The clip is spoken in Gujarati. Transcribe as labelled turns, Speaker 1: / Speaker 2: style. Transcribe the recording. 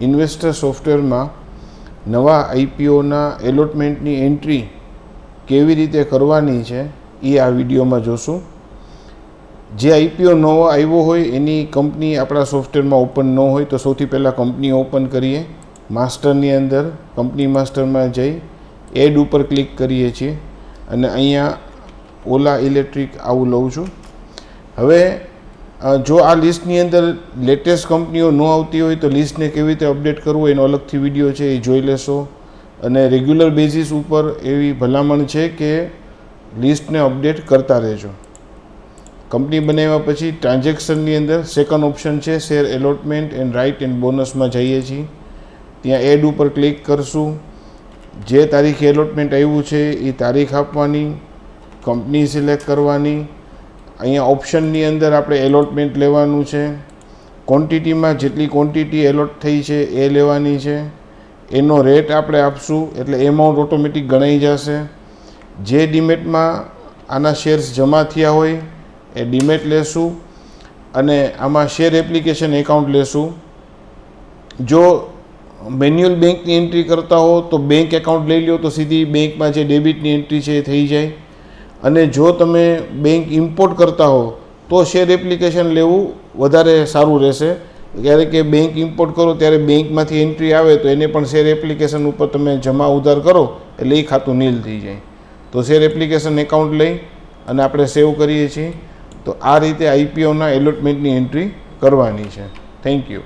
Speaker 1: ઇન્વેસ્ટર સોફ્ટવેરમાં નવા આઈપીઓના એલોટમેન્ટની એન્ટ્રી કેવી રીતે કરવાની છે એ આ વિડીયોમાં જોશું. જે આઈપીઓ નવો આવ્યો હોય એની કંપની આપણા સોફ્ટવેરમાં ઓપન ન હોય તો સૌથી પહેલાં કંપની ઓપન કરીએ. માસ્ટરની અંદર કંપની માસ્ટરમાં જઈ એડ ઉપર ક્લિક કરીએ છીએ અને અહીંયા ઓલા ઇલેક્ટ્રિક આવું લઉં છું. હવે જો આ લિસ્ટની અંદર લેટેસ્ટ કંપનીઓ ન આવતી હોય તો લિસ્ટને કેવી રીતે અપડેટ કરવું એનો અલગથી વિડીયો છે, એ જોઈ લેશો. અને રેગ્યુલર બેઝિસ ઉપર એવી ભલામણ છે કે લિસ્ટને અપડેટ કરતા રહેજો. કંપની બનાવ્યા પછી ટ્રાન્ઝેક્શનની અંદર સેકન્ડ ઓપ્શન છે share allotment and right and બોનસમાં જઈએ છીએ. ત્યાં એડ ઉપર ક્લિક કરશું. જે તારીખે એલોટમેન્ટ આવ્યું છે એ તારીખ આપવાની, કંપની સિલેક્ટ કરવાની. અહીંયા ઓપ્શનની અંદર આપણે એલોટમેન્ટ લેવાનું છે. ક્વોન્ટિટીમાં જેટલી ક્વોન્ટિટી એલોટ થઈ છે એ લેવાની છે. એનો રેટ આપણે આપશું એટલે એમાઉન્ટ ઓટોમેટિક ગણાઈ જશે. જે ડીમેટમાં આના શેર્સ જમા થયા હોય એ ડીમેટ લેશું અને આમાં શેર એપ્લિકેશન એકાઉન્ટ લેશું. જો મેન્યુઅલ બેંકની એન્ટ્રી કરતા હો તો બેંક એકાઉન્ટ લઈ લો તો સીધી બેંકમાં જે ડેબિટની એન્ટ્રી છે એ થઈ જાય. અને જો તમે બેંક ઇમ્પોર્ટ કરતા હો તો શેર એપ્લિકેશન લેવું વધારે સારું રહેશે. ક્યારેક કે બેંક ઇમ્પોર્ટ કરો ત્યારે બેંકમાંથી એન્ટ્રી આવે તો એને પણ શેર એપ્લિકેશન ઉપર તમે જમા ઉધાર કરો એટલે એ ખાતું નીલ થઈ જાય. તો શેર એપ્લિકેશન એકાઉન્ટ લઈ અને આપણે સેવ કરીએ છીએ. તો આ રીતે આઈપીઓના એલોટમેન્ટની એન્ટ્રી કરવાની છે. Thank you.